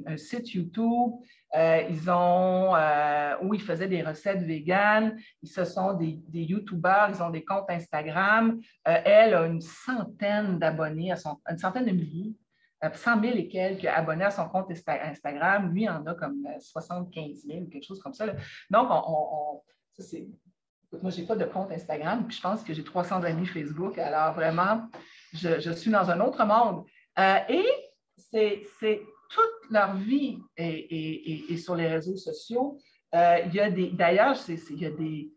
B: un site YouTube. Où ils faisaient des recettes véganes. Ce sont des YouTubeurs, ils ont des comptes Instagram. Elle a une centaine d'abonnés, une centaine de milliers. 100 000 et quelques abonnés à son compte Instagram. Lui en a comme 75 000 ou quelque chose comme ça. Là. Donc, ça c'est... Moi, je n'ai pas de compte Instagram, puis je pense que j'ai 300 amis Facebook. Alors, vraiment, je suis dans un autre monde. Et c'est toute leur vie est sur les réseaux sociaux. D'ailleurs, il y a des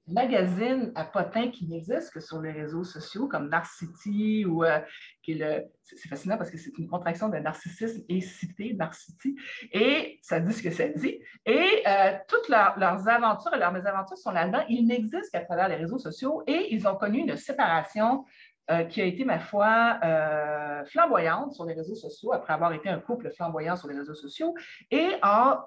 B: magazines à potins qui n'existent que sur les réseaux sociaux, comme Narcity, c'est fascinant parce que c'est une contraction de narcissisme et cité, Narcity, et ça dit ce que ça dit. Et toutes leurs aventures et leurs mésaventures sont là-dedans. Ils n'existent qu'à travers les réseaux sociaux et ils ont connu une séparation qui a été, ma foi, flamboyante sur les réseaux sociaux, après avoir été un couple flamboyant sur les réseaux sociaux. Et en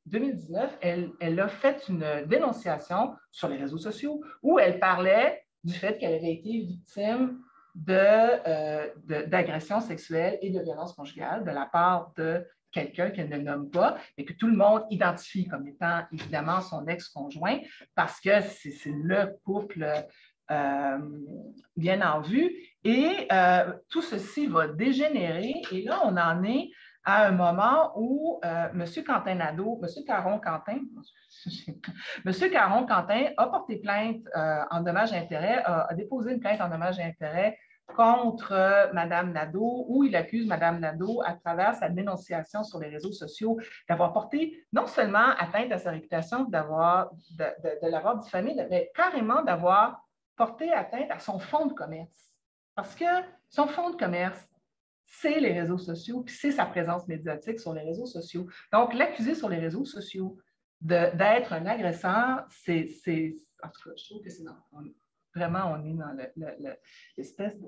B: 2019, elle a fait une dénonciation sur les réseaux sociaux où elle parlait du fait qu'elle avait été victime d'agressions sexuelles et de violences conjugales de la part de quelqu'un qu'elle ne nomme pas, mais que tout le monde identifie comme étant évidemment son ex-conjoint parce que c'est le couple bien en vue. Et tout ceci va dégénérer. Et là, on en est à un moment où M. Caron-Quentin a porté plainte en dommages-intérêts, a déposé une plainte en dommages-intérêts contre Mme Nadeau, où il accuse Mme Nadeau, à travers sa dénonciation sur les réseaux sociaux, d'avoir porté non seulement atteinte à sa réputation, de l'avoir diffamée, mais carrément d'avoir porté atteinte à son fonds de commerce. Parce que son fonds de commerce, c'est les réseaux sociaux, puis c'est sa présence médiatique sur les réseaux sociaux. Donc, l'accuser sur les réseaux sociaux d'être un agresseur, c'est... En tout cas, je trouve que c'est... Vraiment, on est dans l'espèce de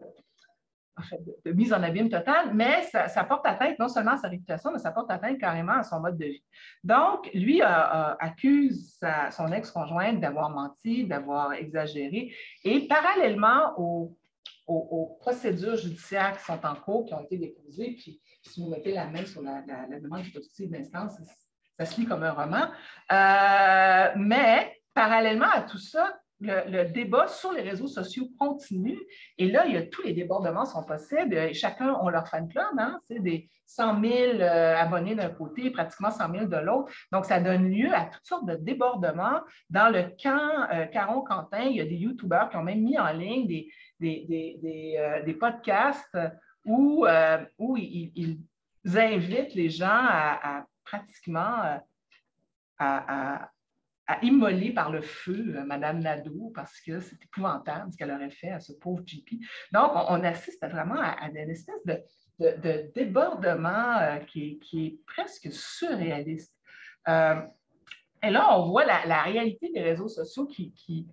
B: mise en abîme totale, mais ça porte atteinte non seulement à sa réputation, mais ça porte atteinte carrément à son mode de vie. Donc, lui accuse son ex-conjointe d'avoir menti, d'avoir exagéré, et parallèlement aux procédures judiciaires qui sont en cours, qui ont été déposées, puis si vous mettez la main sur la demande d'autopsie d'instance, ça se lit comme un roman. Mais parallèlement à tout ça, le débat sur les réseaux sociaux continue. Et là, il y a tous les débordements sont possibles. Et chacun a leur fan club, hein? C'est des 100 000 abonnés d'un côté, pratiquement 100 000 de l'autre. Donc, ça donne lieu à toutes sortes de débordements. Dans le camp Caron-Quentin, il y a des YouTubeurs qui ont même mis en ligne des podcasts où ils invitent les gens à pratiquement à immoler par le feu Mme Nadeau parce que c'est épouvantable ce qu'elle aurait fait à ce pauvre JP. Donc, on assiste vraiment à une espèce de débordement qui est presque surréaliste. Et là, on voit la réalité des réseaux sociaux qui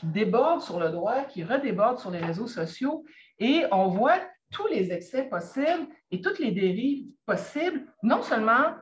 B: déborde sur le droit, qui redéborde sur les réseaux sociaux, et on voit tous les excès possibles et toutes les dérives possibles, non seulement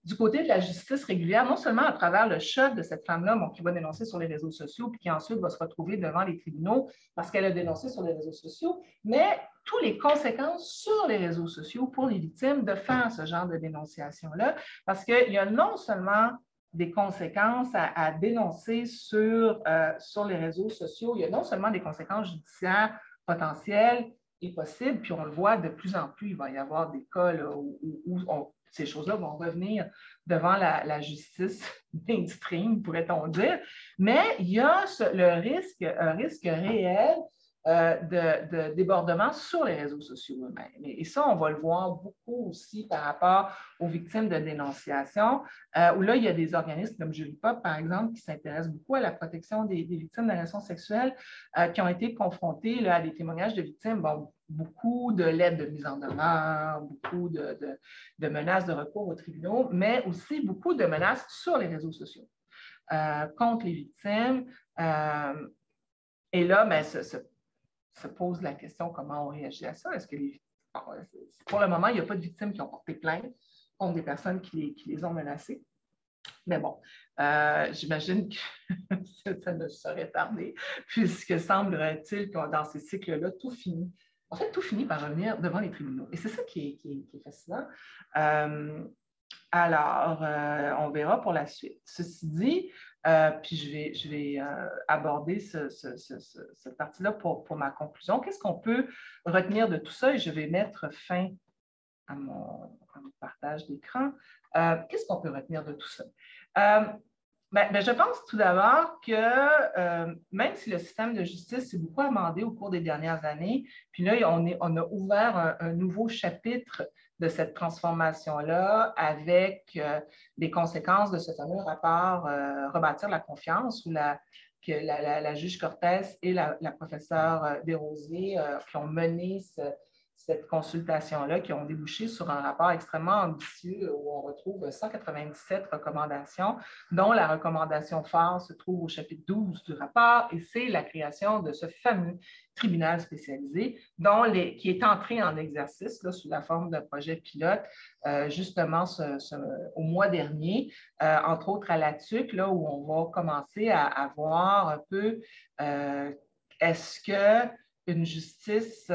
B: du côté de la justice régulière, non seulement à travers le choc de cette femme-là qui va dénoncer sur les réseaux sociaux, puis qui ensuite va se retrouver devant les tribunaux parce qu'elle a dénoncé sur les réseaux sociaux, mais toutes les conséquences sur les réseaux sociaux pour les victimes de faire ce genre de dénonciation-là, parce qu'il y a non seulement des conséquences à dénoncer sur les réseaux sociaux, il y a non seulement des conséquences judiciaires potentielles et possibles, puis on le voit de plus en plus, il va y avoir des cas là, où ces choses-là vont revenir devant la justice mainstream, pourrait-on dire, mais il y a un risque réel de débordement sur les réseaux sociaux eux-mêmes. Et ça, on va le voir beaucoup aussi par rapport aux victimes de dénonciation, où là, il y a des organismes comme Julie Pop, par exemple, qui s'intéressent beaucoup à la protection des victimes d'agressions sexuelles, qui ont été confrontés là, à des témoignages de victimes, bon, beaucoup de lettres de mise en demeure, beaucoup de menaces de recours aux tribunaux, mais aussi beaucoup de menaces sur les réseaux sociaux contre les victimes. Et là, ben, se pose la question comment on réagit à ça. Est-ce que pour le moment, il n'y a pas de victimes qui ont porté plainte contre des personnes qui les ont menacées. Mais bon, j'imagine que ça ne saurait tarder, puisque semblerait-il que dans ces cycles-là, tout finit. En fait, tout finit par revenir devant les tribunaux. Et c'est ça qui est fascinant. Alors, on verra pour la suite. Ceci dit, puis je vais aborder cette partie-là pour ma conclusion. Qu'est-ce qu'on peut retenir de tout ça? Et je vais mettre fin à mon partage d'écran. Qu'est-ce qu'on peut retenir de tout ça? Je pense tout d'abord que même si le système de justice s'est beaucoup amendé au cours des dernières années, puis là, on a ouvert un nouveau chapitre de cette transformation-là avec les conséquences de ce fameux rapport Rebâtir la confiance, où que la juge Cortès et la professeure Desrosiers qui ont mené cette consultation-là, qui ont débouché sur un rapport extrêmement ambitieux où on retrouve 197 recommandations, dont la recommandation phare se trouve au chapitre 12 du rapport, et c'est la création de ce fameux tribunal spécialisé qui est entré en exercice là, sous la forme d'un projet pilote, justement au mois dernier, entre autres à la TUC, là, où on va commencer à voir un peu est-ce qu'une justice...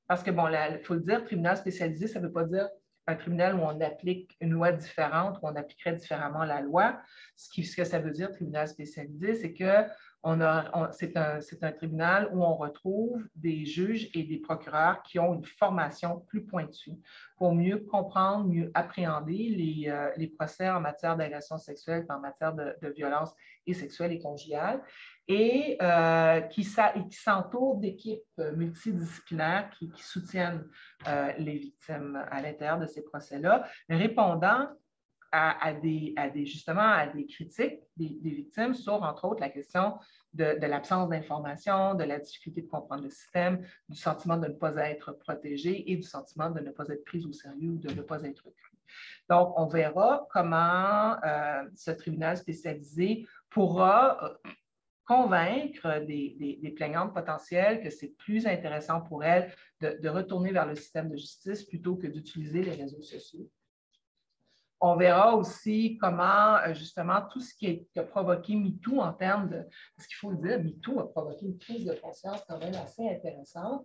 B: parce que, bon, il faut le dire, tribunal spécialisé, ça ne veut pas dire un tribunal où on applique une loi différente, où on appliquerait différemment la loi. Ce que ça veut dire, tribunal spécialisé, c'est que c'est un tribunal où on retrouve des juges et des procureurs qui ont une formation plus pointue pour mieux comprendre, mieux appréhender les procès en matière d'agression sexuelle et en matière de violence et sexuelle et conjugale, et qui s'entourent d'équipes multidisciplinaires qui soutiennent les victimes à l'intérieur de ces procès-là, répondant justement à des critiques des victimes sur, entre autres, la question de l'absence d'information, de la difficulté de comprendre le système, du sentiment de ne pas être protégé et du sentiment de ne pas être pris au sérieux ou de ne pas être cru. Donc, on verra comment ce tribunal spécialisé pourra convaincre des plaignantes potentielles que c'est plus intéressant pour elles de retourner vers le système de justice plutôt que d'utiliser les réseaux sociaux. On verra aussi comment, justement, tout ce qui a provoqué MeToo en termes de... Parce qu'il faut le dire, MeToo a provoqué une prise de conscience quand même assez intéressante.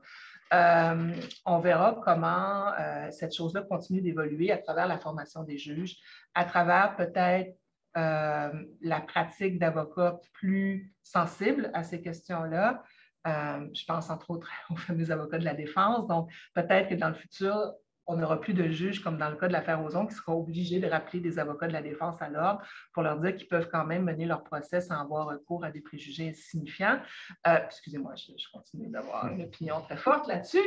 B: On verra comment cette chose-là continue d'évoluer à travers la formation des juges, à travers peut-être la pratique d'avocats plus sensibles à ces questions-là. Je pense entre autres aux fameux avocats de la défense. Donc, peut-être que dans le futur, on n'aura plus de juges, comme dans le cas de l'affaire Ozon, qui seront obligés de rappeler des avocats de la défense à l'ordre pour leur dire qu'ils peuvent quand même mener leur procès sans avoir recours à des préjugés insignifiants. Excusez-moi, je continue d'avoir une opinion très forte là-dessus.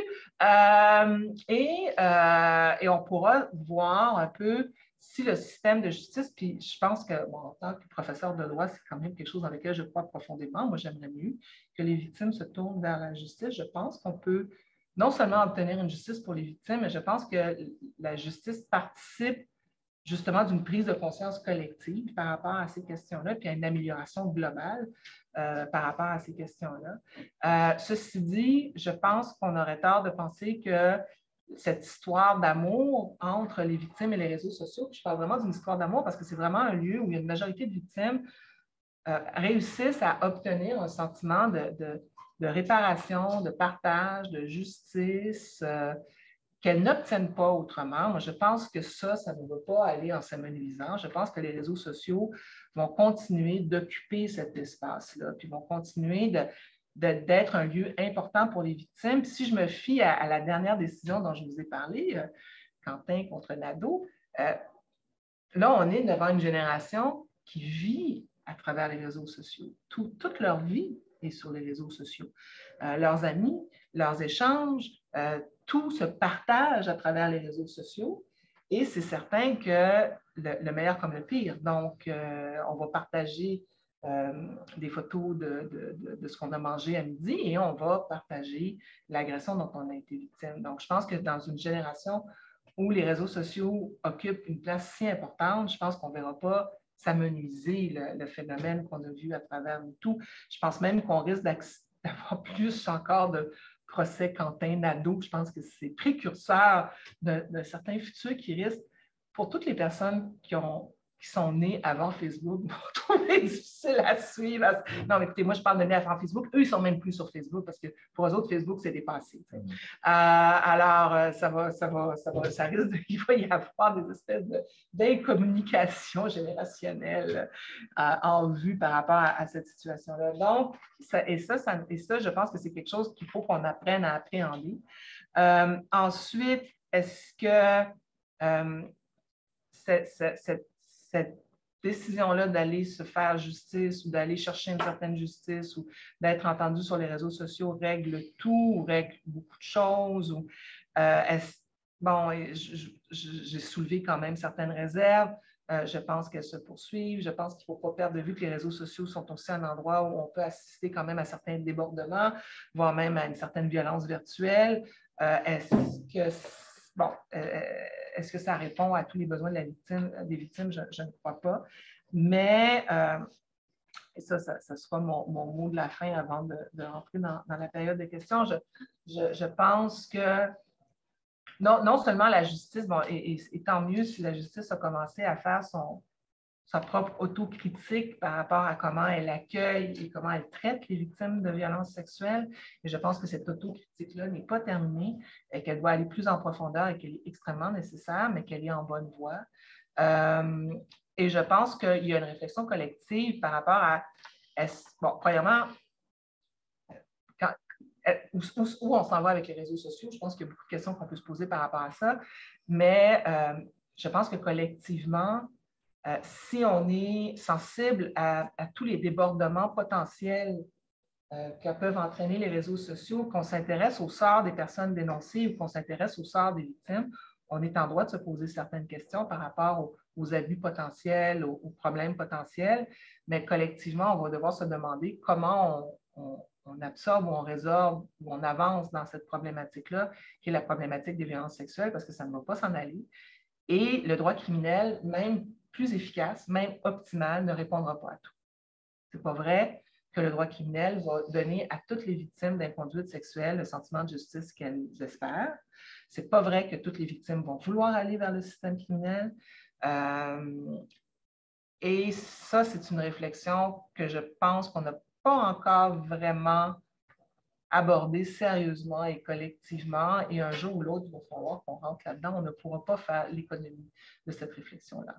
B: Et on pourra voir un peu si le système de justice, puis je pense que, bon, en tant que professeur de droit, c'est quand même quelque chose dans lequel je crois profondément. Moi, j'aimerais mieux que les victimes se tournent vers la justice. Je pense qu'on peut non seulement obtenir une justice pour les victimes, mais je pense que la justice participe justement d'une prise de conscience collective par rapport à ces questions-là, puis à une amélioration globale par rapport à ces questions-là. Ceci dit, je pense qu'on aurait tort de penser que cette histoire d'amour entre les victimes et les réseaux sociaux, puis je parle vraiment d'une histoire d'amour parce que c'est vraiment un lieu où il y a une majorité de victimes réussissent à obtenir un sentiment de réparation, de partage, de justice, qu'elles n'obtiennent pas autrement. Moi, je pense que ça ne va pas aller en s'amenuisant. Je pense que les réseaux sociaux vont continuer d'occuper cet espace-là, puis vont continuer d'être un lieu important pour les victimes. Puis si je me fie à la dernière décision dont je vous ai parlé, Quentin contre Nadeau, là, on est devant une génération qui vit à travers les réseaux sociaux. Toute leur vie est sur les réseaux sociaux. Leurs amis, leurs échanges, tout se partage à travers les réseaux sociaux et c'est certain que le meilleur comme le pire. Donc, on va partager des photos de ce qu'on a mangé à midi et on va partager l'agression dont on a été victime. Donc, je pense que dans une génération où les réseaux sociaux occupent une place si importante, je pense qu'on ne verra pas s'amenuiser le phénomène qu'on a vu à travers tout. Je pense même qu'on risque d'avoir plus encore de procès Quentin-Nadeau. Je pense que c'est précurseur de certains futurs qui risquent, pour toutes les personnes qui sont nées avant Facebook, vont trouver difficile à suivre. Non, mais écoutez, moi, je parle de nés avant Facebook. Eux, ils ne sont même plus sur Facebook parce que pour eux autres, Facebook, c'est dépassé. Alors, ça risque il va y avoir des espèces d'incommunication générationnelle en vue par rapport à cette situation-là. Donc, ça, je pense que c'est quelque chose qu'il faut qu'on apprenne à appréhender. Ensuite, est-ce que cette décision-là d'aller se faire justice ou d'aller chercher une certaine justice ou d'être entendu sur les réseaux sociaux règle tout ou règle beaucoup de choses? Bon, j'ai soulevé quand même certaines réserves. Je pense qu'elles se poursuivent. Je pense qu'il ne faut pas perdre de vue que les réseaux sociaux sont aussi un endroit où on peut assister quand même à certains débordements, voire même à une certaine violence virtuelle. Est-ce que ça répond à tous les besoins des victimes? Je ne crois pas. Mais ça sera mon mot de la fin avant de rentrer dans la période de questions. Je pense que non seulement la justice, bon, et tant mieux si la justice a commencé à faire sa propre autocritique par rapport à comment elle accueille et comment elle traite les victimes de violences sexuelles. Et je pense que cette autocritique-là n'est pas terminée et qu'elle doit aller plus en profondeur et qu'elle est extrêmement nécessaire, mais qu'elle est en bonne voie. Et je pense qu'il y a une réflexion collective par rapport à, bon, premièrement, où on s'en va avec les réseaux sociaux. Je pense qu'il y a beaucoup de questions qu'on peut se poser par rapport à ça, mais je pense que collectivement, si on est sensible à tous les débordements potentiels que peuvent entraîner les réseaux sociaux, qu'on s'intéresse au sort des personnes dénoncées ou qu'on s'intéresse au sort des victimes, on est en droit de se poser certaines questions par rapport aux abus potentiels, aux problèmes potentiels, mais collectivement, on va devoir se demander comment on absorbe ou on résorbe ou on avance dans cette problématique-là, qui est la problématique des violences sexuelles, parce que ça ne va pas s'en aller. Et le droit criminel, même plus efficace, même optimal, ne répondra pas à tout. Ce n'est pas vrai que le droit criminel va donner à toutes les victimes d'inconduite sexuelle le sentiment de justice qu'elles espèrent. Ce n'est pas vrai que toutes les victimes vont vouloir aller vers le système criminel. Et ça, c'est une réflexion que je pense qu'on n'a pas encore vraiment abordée sérieusement et collectivement. Et un jour ou l'autre, il va falloir qu'on rentre là-dedans. On ne pourra pas faire l'économie de cette réflexion-là.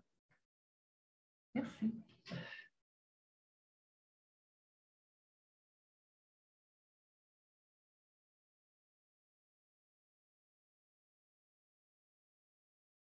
B: Merci.